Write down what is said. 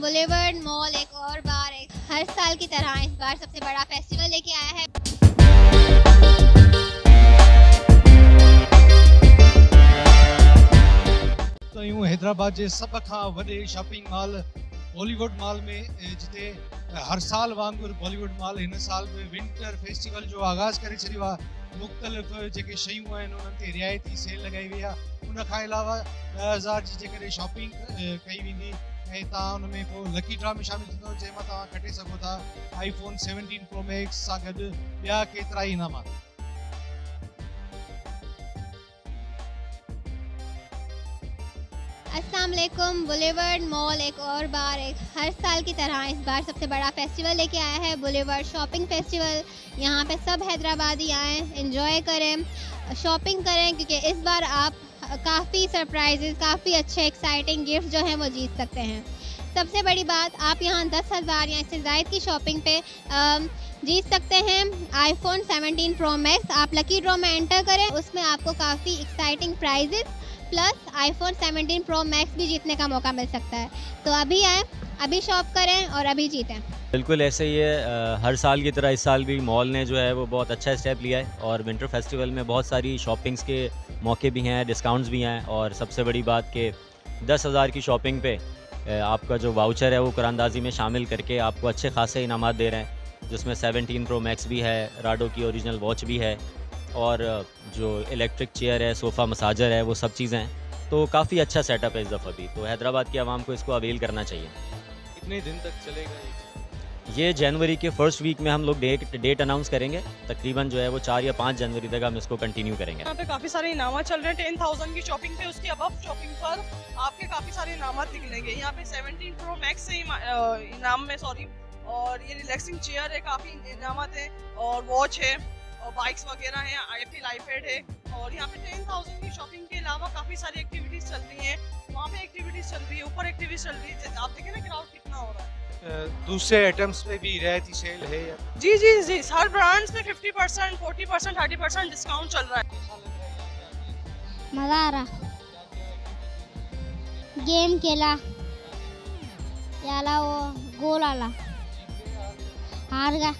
Boulevard mall एक और बार हर साल की तरह इस बार सबसे बड़ा फेस्टिवल लेके आया है। तो यूं हैदराबाद जे सब खां वॾे शॉपिंग मॉल बॉलीवुड मॉल में जिते हर साल वांगुरु बॉलीवुड मॉल हिन साल बि विंटर फेस्टिवल जो आगाज़ करे छॾियो आहे। मुख़्तलिफ़ जेके शयूं आहिनि उन्हनि ते रियायती सेल लॻाई वई आहे। उन खां अलावा 10,000 जी जेकॾहिं शॉपिंग कई वेंदी ऐं तव्हां उन में पोइ लकी ड्रॉ में शामिल थींदो जंहिंमां तव्हां खटे सघो था iPhone 17 Pro Max सां गॾु ॿिया केतिरा ई इनाम। अस्सलाम वालेकुम। बुलेवर्ड मॉल एक और बार हर साल की तरह इस बार सबसे बड़ा फेस्टिवल लेके आया है, बुलेवर्ड शॉपिंग फेस्टिवल। यहाँ पे सब हैदराबादी आएँ, एंजॉय करें, शॉपिंग करें, क्योंकि इस बार आप काफ़ी सरप्राइजेज़, काफ़ी अच्छे एक्साइटिंग गिफ्ट जो हैं वो जीत सकते हैं। सबसे बड़ी बात, आप यहाँ 10,000 या इससे ज़ायद की शॉपिंग पे जीत सकते हैं iPhone 17 Pro Max। आप लकी ड्रॉ में एंटर करें, उसमें आपको काफ़ी exciting prices plus iPhone 17 Pro Max भी जीतने का मौका मिल सकता है। तो अभी आएँ, अभी शॉप करें और अभी जीतें। बिल्कुल ऐसे ही है। हर साल की तरह इस साल भी मॉल ने जो है वो बहुत अच्छा स्टेप लिया है और विंटर फेस्टिवल में बहुत सारी शॉपिंग्स के मौके भी हैं, डिस्काउंट्स भी हैं। और सबसे बड़ी बात कि 10,000 की शॉपिंग पे आपका जो वाउचर है वो कुरानंदाजी में शामिल करके आपको अच्छे खासे इनामात दे रहे हैं, जिसमें 17 Pro Max भी है, राडो की ओरिजिनल वॉच भी है और जो इलेक्ट्रिक चेयर है, सोफ़ा मसाजर है, वो सब चीज़ें हैं। तो काफ़ी अच्छा सेटअप है इस दफ़ा भी। तो हैदराबाद की आवाम को इसको अवेल करना चाहिए। कितने दिन तक चलेगा ये जनवरी के फर्स्ट वीक में हम लोग डेट अनाउंस करेंगे। तकरीबन जो है वो 4 या 5 जनवरी तक हम इसको कंटिन्यू करेंगे। यहाँ पे काफ़ी सारे इनाम चल रहे हैं। 10,000 की शॉपिंग पे, उसके अबव शॉपिंग पर आपके काफ़ी सारे इनाम निकलेंगे। यहाँ पे 17 Pro Max से इनाम में और ये रिलैक्सिंग चेयर है, काफ़ी इनाम है, और वॉच है और बाइक्स वगैरह हैं, iPad है। और यहाँ पे 10,000 की शॉपिंग के अलावा काफ़ी सारी एक्टिविटीज़ चल रही हैं। वहाँ पे एक्टिविटीज़ चल रही है, ऊपर एक्टिविटीज़ चल रही है। आप देखें ना क्राउड कितना हो रहा है। दूसरे आइटम्स पे भी रियायती सेल है या जी जी जी, हर ब्रांड्स में 50%, 40%, 30% डिस्काउंट चल रहा है। मज़ा आ रहा, गेम खेला याला वो गोल आला हार गया।